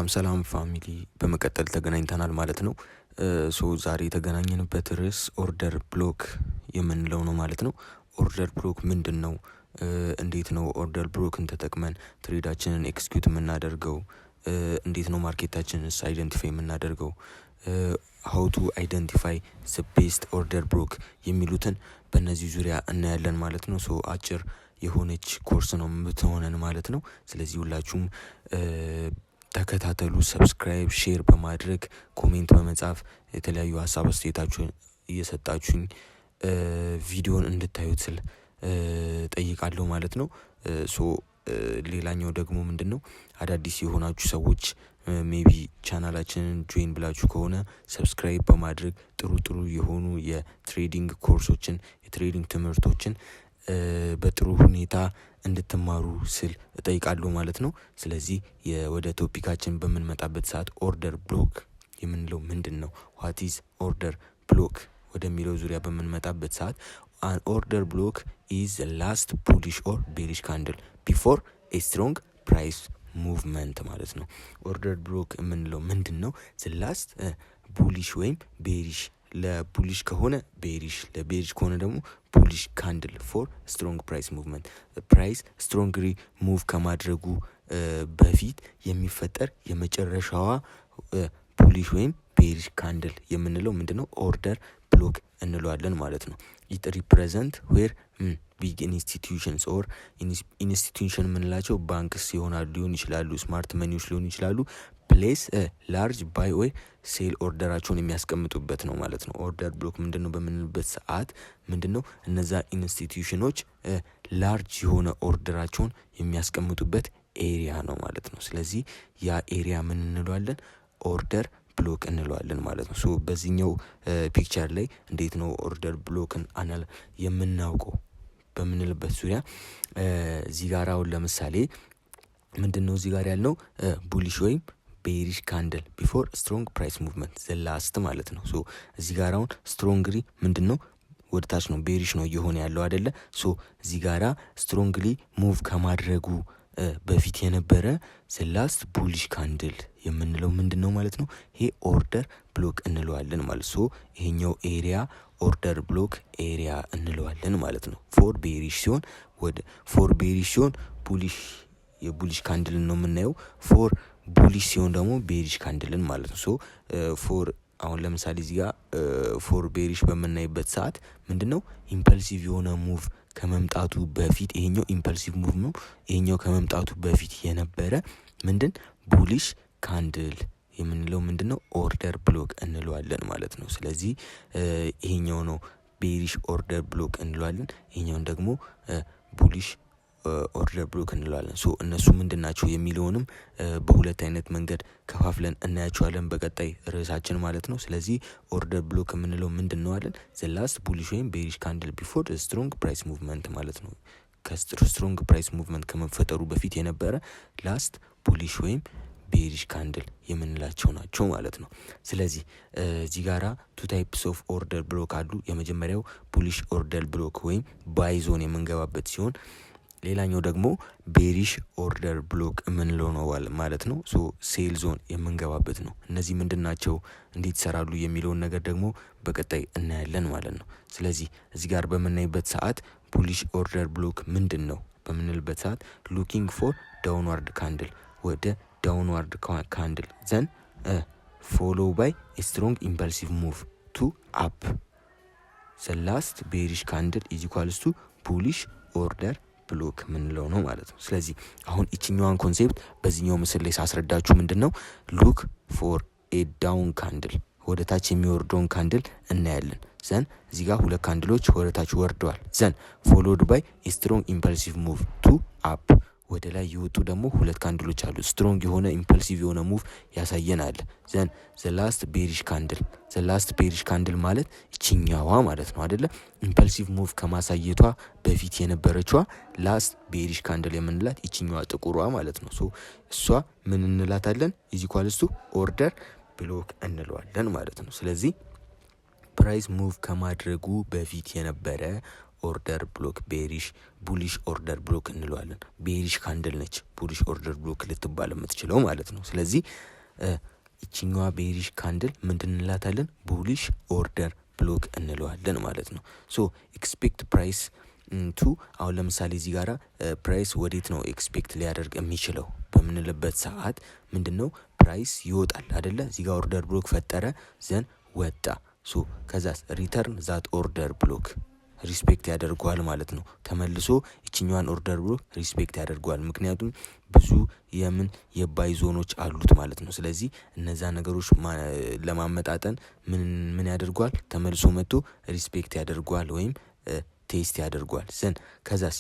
ሰላም ፋሚሊ በመቀጠል ተገናኝተናል ማለት ነው። ሶ ዛሬ የተገናኘንበት ርዕስ ኦርደር ብሎክ የምንለው ነው ማለት ነው። ኦርደር ብሎክ ምንድነው? እንዴት ነው ኦርደር ብሎክን ተጠቅመን ትሬዳችንን ኤክስኪዩት የምናደርገው? እንዴት ነው ማርኬታችንን አይደንቲፋይ የምናደርገው? ሃው ቱ አይደንቲፋይ ዘ ቤስት ኦርደር ብሎክ የሚሉትን በእነዚህ ዙሪያ እናያለን ማለት ነው። ሶ አጭር የሆነች ኮርስ ነው የምትሆነን ማለት ነው። ስለዚህ ሁላችሁም ተከታተሉ። ሰብስክራይብ፣ ሼር በማድረግ ኮሜንት በመጻፍ የተለያዩ ሀሳብ አስተያየታችሁን እየሰጣችሁኝ ቪዲዮን እንድታዩት ስል ጠይቃለሁ ማለት ነው። ሶ ሌላኛው ደግሞ ምንድነው አዳዲስ የሆናችሁ ሰዎች ሜቢ ቻናላችንን ጆይን ብላችሁ ከሆነ ሰብስክራይብ በማድረግ ጥሩ የሆኑ የትሬዲንግ ኮርሶችን የትሬዲንግ ትምህርቶችን በጥሩ ሁኔታ እንድትማሩ ስል እጠይቃለሁ ማለት ነው። ስለዚህ ወደ ቶፒካችን በምንመጣበት ሰዓት ኦርደር ብሎክ የምንለው ምንድነው? ዋት ኢዝ ኦርደር ብሎክ ወደሚለው ዙሪያ በምንመጣበት ሰዓት an order block is the last bullish or bearish candle before a strong price movement ማለት ነው። ኦርደር ብሎክ የምንለው ምንድነው? the last bullish ወይም bearish ለቡሊሽ ከሆነ ቤሪሽ ለቤሪሽ ከሆነ ደግሞ ቡሊሽ ካንድል ፎር ስትሮንግ ፕራይስ ሙቭመንት ፕራይስ ስትሮንግሊ ሙቭ ከማድረጉ በፊት የሚፈጠር የመጨረሻዋ ቡሊሽ ወይም ቤሪሽ ካንድል የምንለው ምንድነው? ኦርደር ብሎክ እንለዋለን ማለት ነው። it represent where big institutions or institution የምንላቸው ባንክስ ሊሆን ይችላሉ፣ ስማርት መኒዎች ሊሆኑ ይችላሉ ፕሌስ ላርጅ ባይ ወይ ሴል ኦርደራቸውን የሚያስቀምጡበት ነው ማለት ነው። ኦርደር ብሎክ ምንድነው በምንልበት ሰዓት ምንድነው እነዛ ኢንስቲትዩሽኖች ላርጅ የሆነ ኦርደራቸውን የሚያስቀምጡበት ኤሪያ ነው ማለት ነው። ስለዚህ ያ ኤሪያ ምን እንለዋለን? ኦርደር ብሎክ እንለዋለን ማለት ነው። ሶ በዚህኛው ፒክቸር ላይ እንዴት ነው ኦርደር ብሎክን የምናውቀው በምንልበት ዙሪያ እዚህ ጋር አሁን ለምሳሌ ምንድነው እዚህ ጋር ያልነው ቡሊሽ ወይም ቤሪሽ ካንድል ቢፎር ስትሮንግ ፕራይስ ሙቭመንት ዘ ላስት ማለት ነው። ሶ እዚህ ጋር አሁን ስትሮንግሊ ምንድነው ወደ ታች ነው ቤሪሽ ነው እየሆነ ያለው አይደለ? ሶ እዚህ ጋራ ስትሮንግሊ ሙቭ ከማድረጉ በፊት የነበረ ዘ ላስት ቡሊሽ ካንድል የምንለው ምንድነው ማለት ነው? ይሄ ኦርደር ብሎክ እንለዋለን ማለት ሶ ይሄኛው ኤሪያ ኦርደር ብሎክ ኤሪያ እንለዋለን ማለት ነው። ፎር ቤሪሽ ሲሆን ቡሊሽ የቡሊሽ ካንድልን ነው የምናየው። ፎር ቡሊሽ ሲሆን ደግሞ ቤሪሽ ካንድልን ማለት ነው። ሶ ፎር አሁን ለምሳሌ እዚህ ጋር ፎር ቤሪሽ በምናይበት ሰዓት ምንድነው ኢምፐልሲቭ የሆነ ሙቭ ከመምጣቱ በፊት ይሄኛው ኢምፐልሲቭ ሙቭ ነው። ይሄኛው ከመምጣቱ በፊት የነበረ ምንድን ቡሊሽ ካንድል የምንለው ምንድነው? ኦርደር ብሎክ እንለዋለን ማለት ነው። ስለዚህ ይሄኛው ነው ቤሪሽ ኦርደር ብሎክ እንለዋለን። ይሄኛውን ደግሞ ቡሊሽ ኦርደር ብሎክ እንለዋለን። ሶ እነሱ ምንድናቸው የሚለውንም በሁለት አይነት መንገድ ከፋፍለን እናያቸዋለን በቀጣይ ርዕሳችን ማለት ነው። ስለዚህ ኦርደር ብሎክ የምንለው ምንድነው አለን? ዘ ላስት ቡሊሽ ወይም ቤሪሽ ካንድል ቢፎር ስትሮንግ ፕራይስ ሙቭመንት ማለት ነው። ከስትሮንግ ፕራይስ ሙቭመንት ከመፈጠሩ በፊት የነበረ ላስት ቡሊሽ ወይም ቤሪሽ ካንድል የምንላቸው ናቸው ማለት ነው። ስለዚህ እዚህ ጋራ ቱ ታይፕስ ኦፍ ኦርደር ብሎክ አሉ። የመጀመሪያው ቡሊሽ ኦርደር ብሎክ ወይም ባይ ዞን የምንገባበት ሲሆን ሌላኛው ደግሞ ቤሪሽ ኦርደር ብሎክ የምንለው ነው ማለት ነው። ሶ ሴል ዞን የምንገባበት ነው። እነዚህ ምንድናቸው እንዴት ይሰራሉ የሚለውን ነገር ደግሞ በቀጣይ እናያለን ማለት ነው። ስለዚህ እዚህ ጋር በምናይበት ሰዓት ቡሊሽ ኦርደር ብሎክ ምንድነው በምንልበት ሰዓት ሉኪንግ ፎር ዳውንዋርድ ካንድል ወደ ዳውንዋርድ ካንድል ዘን ፎሎ ባይ ስትሮንግ ኢምፐልሲቭ ሙቭ ቱ አፕ ዘ ላስት ቤሪሽ ካንድል ኢዝ ኢኳልስ ቱ ቡሊሽ ኦርደር ብሎክ ምንለው ነው ማለት ነው። ስለዚህ አሁን እቺኛዋን ኮንሴፕት በዚህኛው ምስል ላይ ሳስረዳችሁ ምንድነው ሉክ ፎር ኤ ዳውን ካንድል ወደ ታች የሚወርደውን ካንድል እናያለን። ዘን እዚህ ጋር ሁለት ካንድሎች ወደ ታች ወርደዋል። ዘን ፎሎድ ባይ ስትሮንግ ኢምፐልሲቭ ሙቭ ቱ አፕ ወደ ላይ የወጡ ደግሞ ሁለት ካንድሎች አሉ። ስትሮንግ የሆነ ኢምፐልሲቭ የሆነ ሙቭ ያሳየናል። ዘን ዘ ላስት ቤሪሽ ካንድል ማለት እቺኛዋ ማለት ነው አይደለ? ኢምፐልሲቭ ሙቭ ከማሳየቷ በፊት የነበረችዋ ላስት ቤሪሽ ካንድል የምንላት እቺኛዋ ጥቁሯ ማለት ነው። ሶ እሷ ምን እንላታለን? ኢዝ ኢኳልስ ቱ ኦርደር ብሎክ እንለዋለን ማለት ነው። ስለዚህ ፕራይስ ሙቭ ከማድረጉ በፊት የነበረ ኦርደር ብሎክ ቤሪሽ ቡሊሽ ኦርደር ብሎክ እንለዋለን። ቤሪሽ ካንድል ነች ቡሊሽ ኦርደር ብሎክ ልትባል የምትችለው ማለት ነው። ስለዚህ እቺኛዋ ቤሪሽ ካንድል ምንድን እንላታለን? ቡሊሽ ኦርደር ብሎክ እንለዋለን ማለት ነው። ሶ ኤክስፔክት ፕራይስ ቱ አሁን ለምሳሌ እዚህ ጋራ ፕራይስ ወዴት ነው ኤክስፔክት ሊያደርግ የሚችለው በምንልበት ሰዓት ምንድነው ፕራይስ ይወጣል አይደለ? እዚህ ጋር ኦርደር ብሎክ ፈጠረ ዘን ወጣ። ሶ ከዛስ ሪተርን ዛት ኦርደር ብሎክ ሪስፔክት ያደርገዋል ማለት ነው። ተመልሶ እቺኛዋን ኦርደር ብሎክ ሪስፔክት ያደርገዋል። ምክንያቱም ብዙ የባይ ዞኖች አሉት ማለት ነው። ስለዚህ እነዛ ነገሮች ለማመጣጠን ምን ያደርገዋል? ተመልሶ መጥቶ ሪስፔክት ያደርገዋል ወይም ቴስት ያደርገዋል። ዘን ከዛስ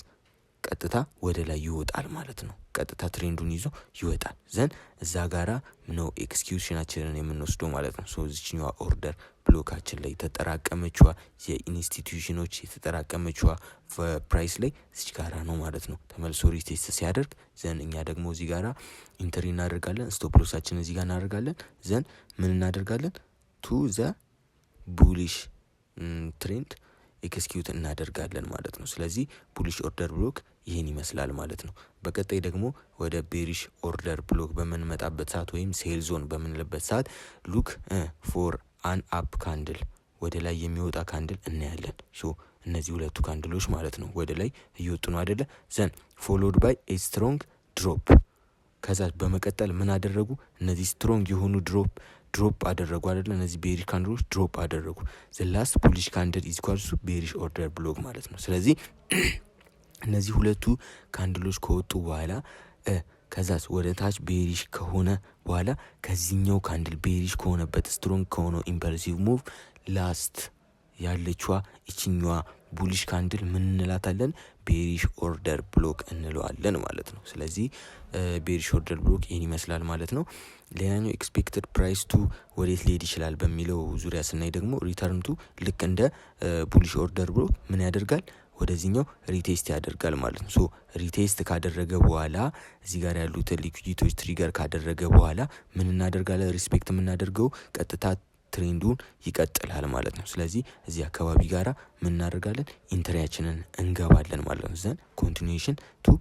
ቀጥታ ወደ ላይ ይወጣል ማለት ነው። ቀጥታ ትሬንዱን ይዞ ይወጣል። ዘን እዛ ጋራ ነው ኤክስኪዩሽናችንን የምንወስደው ማለት ነው። ሶ እዚህኛዋ ኦርደር ብሎካችን ላይ የተጠራቀመችዋ የኢንስቲትዩሽኖች የተጠራቀመችዋ ፕራይስ ላይ እዚህ ጋራ ነው ማለት ነው። ተመልሶ ሪቴስት ሲያደርግ ዘን እኛ ደግሞ እዚህ ጋራ ኢንተሪ እናደርጋለን። ስቶፕ ሎሳችን እዚህ ጋር እናደርጋለን። ዘን ምን እናደርጋለን? ቱ ዘ ቡሊሽ ትሬንድ ኤክስኪዩት እናደርጋለን ማለት ነው። ስለዚህ ቡሊሽ ኦርደር ብሎክ ይህን ይመስላል ማለት ነው። በቀጣይ ደግሞ ወደ ቤሪሽ ኦርደር ብሎክ በምንመጣበት ሰዓት ወይም ሴል ዞን በምንልበት ሰዓት ሉክ ፎር አን አፕ ካንድል ወደ ላይ የሚወጣ ካንድል እናያለን። ሶ እነዚህ ሁለቱ ካንድሎች ማለት ነው ወደ ላይ እየወጡ ነው አይደለ? ዘን ፎሎድ ባይ ኤ ስትሮንግ ድሮፕ። ከዛ በመቀጠል ምን አደረጉ? እነዚህ ስትሮንግ የሆኑ ድሮፕ አደረጉ አይደለ? እነዚህ ቤሪሽ ካንድሎች ድሮፕ አደረጉ። ዘ ላስት ቡሊሽ ካንድል ኢዝ ኢኳልስ ቱ ቤሪሽ ኦርደር ብሎክ ማለት ነው። ስለዚህ እነዚህ ሁለቱ ካንድሎች ከወጡ በኋላ ከዛስ ወደ ታች ቤሪሽ ከሆነ በኋላ ከዚህኛው ካንድል ቤሪሽ ከሆነበት ስትሮንግ ከሆነው ኢምፐልሲቭ ሙቭ ላስት ያለችዋ እቺኛዋ ቡሊሽ ካንድል ምን እንላታለን? ቤሪሽ ኦርደር ብሎክ እንለዋለን ማለት ነው። ስለዚህ ቤሪሽ ኦርደር ብሎክ ይህን ይመስላል ማለት ነው። ሌላኛው ኤክስፔክትድ ፕራይስ ቱ ወዴት ሊሄድ ይችላል በሚለው ዙሪያ ስናይ ደግሞ ሪተርን ቱ ልክ እንደ ቡሊሽ ኦርደር ብሎክ ምን ያደርጋል? ወደዚህኛው ሪቴስት ያደርጋል ማለት ነው። ሶ ሪቴስት ካደረገ በኋላ እዚህ ጋር ያሉትን ሊኩዊዲቲዎች ትሪገር ካደረገ በኋላ ምን እናደርጋለን? ሪስፔክት የምናደርገው ቀጥታ ትሬንዱን ይቀጥላል ማለት ነው። ስለዚህ እዚህ አካባቢ ጋራ ምን እናደርጋለን? ኢንትሪያችንን እንገባለን ማለት ነው። ዘን ኮንቲኒዩሽን ቱ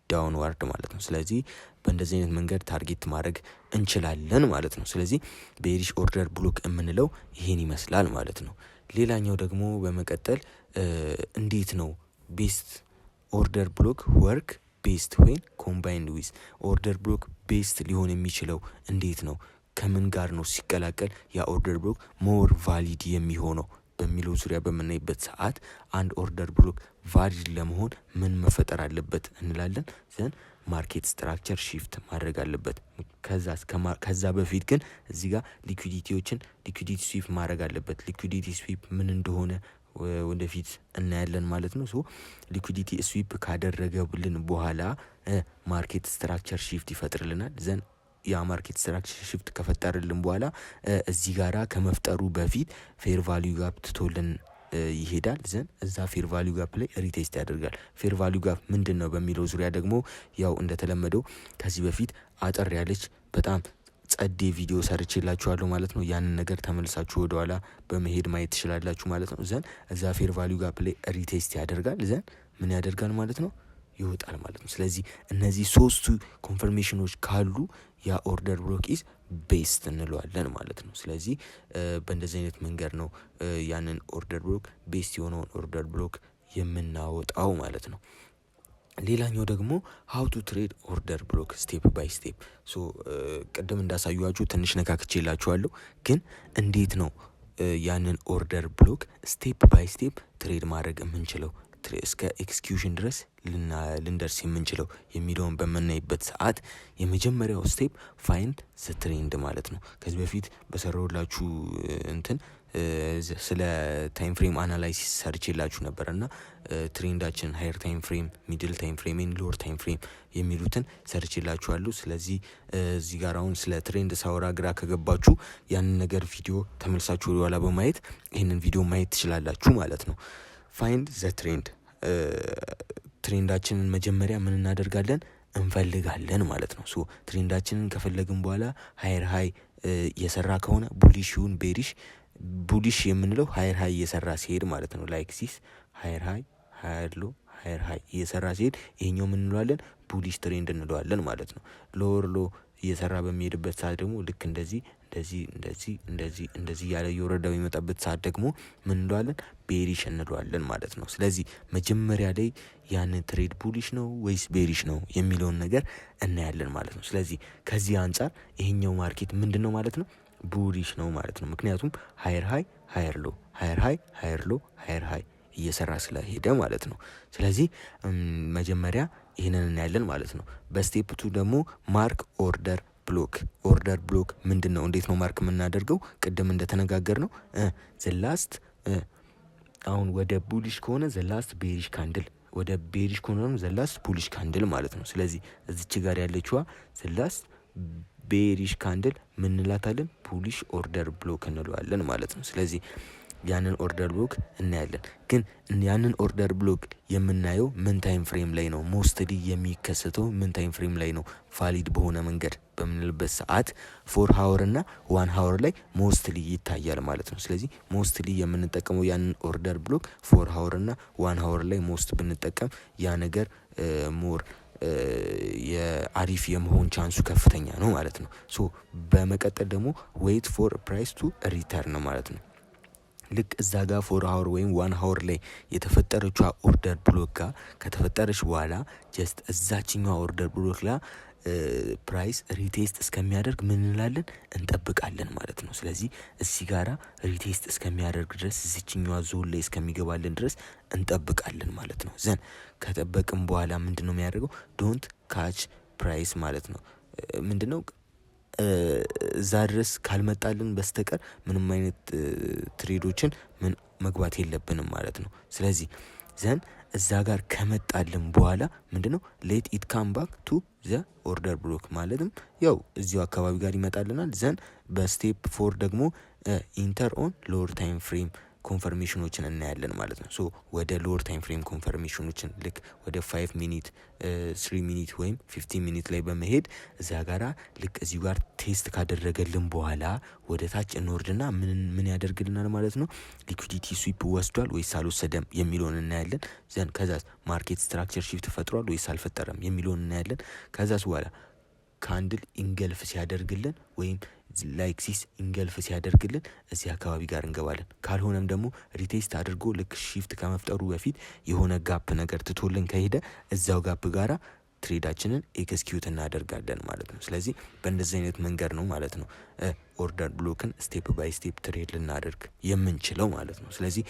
ዳውንዋርድ ማለት ነው። ስለዚህ በእንደዚህ አይነት መንገድ ታርጌት ማድረግ እንችላለን ማለት ነው። ስለዚህ ቤሪሽ ኦርደር ብሎክ የምንለው ይሄን ይመስላል ማለት ነው። ሌላኛው ደግሞ በመቀጠል እንዴት ነው ቤስት ኦርደር ብሎክ ወርክ ቤስት ዌን ኮምባይንድ ዊዝ ኦርደር ብሎክ ቤስት ሊሆን የሚችለው እንዴት ነው? ከምን ጋር ነው ሲቀላቀል ያ ኦርደር ብሎክ ሞር ቫሊድ የሚሆነው በሚለው ዙሪያ በምናይበት ሰዓት አንድ ኦርደር ብሎክ ቫሊድ ለመሆን ምን መፈጠር አለበት እንላለን? ዘን ማርኬት ስትራክቸር ሺፍት ማድረግ አለበት። ከዛ በፊት ግን እዚህ ጋር ሊኩዊዲቲ ስዊፕ ማድረግ አለበት። ሊኩዊዲቲ ስዊፕ ምን እንደሆነ ወደፊት እናያለን ማለት ነው። ሶ ሊኩዊዲቲ ስዊፕ ካደረገብልን በኋላ ማርኬት ስትራክቸር ሺፍት ይፈጥርልናል። ዘን ያ ማርኬት ስትራክቸር ሺፍት ከፈጠርልን በኋላ እዚህ ጋራ ከመፍጠሩ በፊት ፌር ቫልዩ ጋፕ ትቶልን ይሄዳል። ዘን እዛ ፌር ቫልዩ ጋፕ ላይ ሪቴስት ያደርጋል። ፌር ቫልዩ ጋፕ ምንድን ነው በሚለው ዙሪያ ደግሞ ያው እንደተለመደው ከዚህ በፊት አጠር ያለች በጣም ጸዴ ቪዲዮ ሰርቼላችኋለሁ ማለት ነው። ያንን ነገር ተመልሳችሁ ወደኋላ በመሄድ ማየት ትችላላችሁ ማለት ነው። ዘን እዛ ፌር ቫልዩ ጋፕ ላይ ሪቴስት ያደርጋል። ዘን ምን ያደርጋል ማለት ነው? ይወጣል ማለት ነው። ስለዚህ እነዚህ ሶስቱ ኮንፈርሜሽኖች ካሉ ያ ኦርደር ብሎክ ኢዝ ቤስት እንለዋለን ማለት ነው። ስለዚህ በእንደዚህ አይነት መንገድ ነው ያንን ኦርደር ብሎክ ቤስት የሆነውን ኦርደር ብሎክ የምናወጣው ማለት ነው። ሌላኛው ደግሞ ሃው ቱ ትሬድ ኦርደር ብሎክ ስቴፕ ባይ ስቴፕ። ሶ ቅድም እንዳሳዩዋችሁ ትንሽ ነካክቼላችኋለሁ፣ ግን እንዴት ነው ያንን ኦርደር ብሎክ ስቴፕ ባይ ስቴፕ ትሬድ ማድረግ የምንችለው እስከ ኤክስኪዩሽን ድረስ ልንደርስ የምንችለው የሚለውን በምናይበት ሰዓት የመጀመሪያው ስቴፕ ፋይንድ ዘ ትሬንድ ማለት ነው። ከዚህ በፊት በሰራሁላችሁ ስለ ታይም ፍሬም አናላይሲስ ሰርቼላችሁ ነበር እና ትሬንዳችን ሃየር ታይም ፍሬም፣ ሚድል ታይም ፍሬም፣ ሎወር ታይም ፍሬም የሚሉትን ሰርቼላችኋለሁ። ስለዚህ እዚህ ጋር አሁን ስለ ትሬንድ ሳወራ ግራ ከገባችሁ ያንን ነገር ቪዲዮ ተመልሳችሁ ወደኋላ በማየት ይህንን ቪዲዮ ማየት ትችላላችሁ ማለት ነው። ፋይንድ ዘ ትሬንድ ትሬንዳችንን መጀመሪያ ምን እናደርጋለን? እንፈልጋለን ማለት ነው። ሶ ትሬንዳችንን ከፈለግን በኋላ ሃየር ሃይ የሰራ ከሆነ ቡሊሽ ይሁን ቤሪሽ፣ ቡሊሽ የምንለው ሃየር ሃይ እየሰራ ሲሄድ ማለት ነው። ላይክ ዚስ ሃየር ሃይ ሃየር ሎ ሃየር ሃይ እየሰራ ሲሄድ ይሄኛው ምን እንለዋለን? ቡሊሽ ትሬንድ እንለዋለን ማለት ነው። ሎወር ሎ እየሰራ በሚሄድበት ሰዓት ደግሞ ልክ እንደዚህ እያለ እየወረደ በሚመጣበት ሰዓት ደግሞ ምን እንለዋለን? ቤሪሽ እንለዋለን ማለት ነው። ስለዚህ መጀመሪያ ላይ ያንን ትሬድ ቡሊሽ ነው ወይስ ቤሪሽ ነው የሚለውን ነገር እናያለን ማለት ነው። ስለዚህ ከዚህ አንጻር ይሄኛው ማርኬት ምንድነው ማለት ነው? ቡሊሽ ነው ማለት ነው። ምክንያቱም ሃየር ሃይ ሃየር ሎ ሃየር ሃይ ሃየር ሎ ሃየር ሃይ እየሰራ ስለሄደ ማለት ነው። ስለዚህ መጀመሪያ ይሄንን እናያለን ማለት ነው። በስቴፕ 2 ደግሞ ማርክ ኦርደር ብሎክ ምንድነው? እንዴት ነው ማርክ የምናደርገው? ቅድም እንደተነጋገርነው ዘላስት አሁን ወደ ቡሊሽ ከሆነ ዘላስት ቤሪሽ ካንድል፣ ወደ ቤሪሽ ከሆነ ዘላስት ቡሊሽ ካንድል ማለት ነው። ስለዚህ እዚች ጋር ያለችዋ ዘላስት ቤሪሽ ካንድል ምን እንላታለን? ቡሊሽ ኦርደር ብሎክ እንለዋለን ማለት ነው። ስለዚህ ያንን ኦርደር ብሎክ እናያለን። ግን ያንን ኦርደር ብሎክ የምናየው ምን ታይም ፍሬም ላይ ነው? ሞስትሊ የሚከሰተው ምን ታይም ፍሬም ላይ ነው? ቫሊድ በሆነ መንገድ በምንልበት ሰዓት 4 ሃወር እና 1 ሃወር ላይ ሞስትሊ ይታያል ማለት ነው። ስለዚህ ሞስትሊ የምንጠቀመው ያንን ኦርደር ብሎክ 4 ሃወር እና 1 ሃወር ላይ ሞስት ብንጠቀም ያ ነገር ሞር የአሪፍ የመሆን ቻንሱ ከፍተኛ ነው ማለት ነው። ሶ በመቀጠል ደግሞ ዌይት ፎር ፕራይስ ቱ ሪተርን ማለት ነው። ልክ እዛ ጋር 4 ሃወር ወይም 1 ሃወር ላይ የተፈጠረችው ኦርደር ብሎክ ጋር ከተፈጠረች በኋላ ጀስት እዛችኛው ኦርደር ብሎክ ላይ ፕራይስ ሪቴስት እስከሚያደርግ ምን እንላለን? እንጠብቃለን ማለት ነው። ስለዚህ እዚህ ጋራ ሪቴስት እስከሚያደርግ ድረስ እዚችኛዋ ዞን ላይ እስከሚገባልን ድረስ እንጠብቃለን ማለት ነው። ዘን ከጠበቅም በኋላ ምንድነው የሚያደርገው? ዶንት ካች ፕራይስ ማለት ነው። ምንድነው እዛ ድረስ ካልመጣልን በስተቀር ምንም አይነት ትሬዶችን መግባት የለብንም ማለት ነው። ስለዚህ ዘን እዛ ጋር ከመጣልን በኋላ ምንድነው ሌት ኢት ካም ባክ ቱ ዘ ኦርደር ብሎክ ማለትም ያው እዚሁ አካባቢ ጋር ይመጣልናል። ዘን በስቴፕ 4 ደግሞ ኢንተር ኦን ሎወር ታይም ፍሬም ኮንፈርሜሽኖችን እናያለን ማለት ነው። ሶ ወደ ሎወር ታይም ፍሬም ኮንፈርሜሽኖችን ልክ ወደ 5 ሚኒት 3 ሚኒት ወይም 15 ሚኒት ላይ በመሄድ እዛ ጋራ ልክ እዚሁ ጋር ቴስት ካደረገልን በኋላ ወደ ታች እንወርድና ምን ያደርግልናል ማለት ነው? ሊኩዊዲቲ ስዊፕ ወስዷል ወይስ አልወሰደም የሚለውን እናያለን። ዘን ከዛስ ማርኬት ስትራክቸር ሺፍት ፈጥሯል ወይስ አልፈጠረም የሚለውን እናያለን። ከዛስ በኋላ ካንድል ኢንገልፍ ሲያደርግልን ወይም ላይክ ሲስ ኢንገልፍ ሲያደርግልን እዚህ አካባቢ ጋር እንገባለን። ካልሆነም ደግሞ ሪቴስት አድርጎ ልክ ሺፍት ከመፍጠሩ በፊት የሆነ ጋፕ ነገር ትቶልን ከሄደ እዛው ጋፕ ጋራ ትሬዳችንን ኤክስኪዩት እናደርጋለን ማለት ነው። ስለዚህ በእንደዚህ አይነት መንገድ ነው ማለት ነው ኦርደር ብሎክን ስቴፕ ባይ ስቴፕ ትሬድ ልናደርግ የምንችለው ማለት ነው። ስለዚህ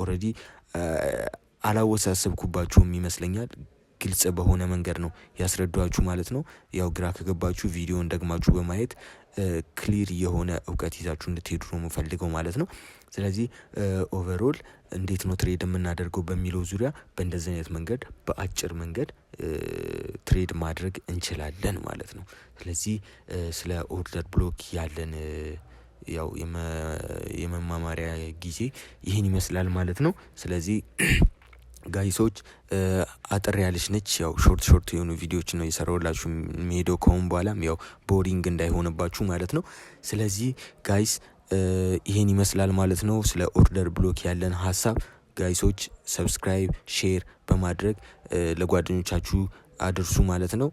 ኦልሬዲ አላወሳሰብኩባችሁም ይመስለኛል። ግልጽ በሆነ መንገድ ነው ያስረዷችሁ ማለት ነው። ያው ግራ ከገባችሁ ቪዲዮን ደግማችሁ በማየት ክሊር የሆነ እውቀት ይዛችሁ እንድትሄዱ ነው የምፈልገው ማለት ነው። ስለዚህ ኦቨርኦል እንዴት ነው ትሬድ የምናደርገው በሚለው ዙሪያ በእንደዚህ አይነት መንገድ በአጭር መንገድ ትሬድ ማድረግ እንችላለን ማለት ነው። ስለዚህ ስለ ኦርደር ብሎክ ያለን ያው የመማማሪያ ጊዜ ይህን ይመስላል ማለት ነው። ስለዚህ ጋይሶች አጠር ያለች ነች። ያው ሾርት የሆኑ ቪዲዮዎች ነው የሰራሁላችሁ የሚሄደው ከሆነ በኋላም ያው ቦሪንግ እንዳይሆንባችሁ ማለት ነው። ስለዚህ ጋይስ ይሄን ይመስላል ማለት ነው ስለ ኦርደር ብሎክ ያለን ሀሳብ። ጋይሶች ሰብስክራይብ፣ ሼር በማድረግ ለጓደኞቻችሁ አድርሱ ማለት ነው።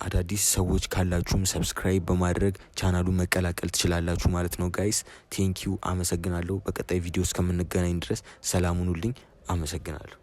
አዳዲስ ሰዎች ካላችሁም ሰብስክራይብ በማድረግ ቻናሉን መቀላቀል ትችላላችሁ ማለት ነው። ጋይስ ቴንኪዩ፣ አመሰግናለሁ። በቀጣይ ቪዲዮ እስከምንገናኝ ድረስ ሰላም ሁኑልኝ። አመሰግናለሁ።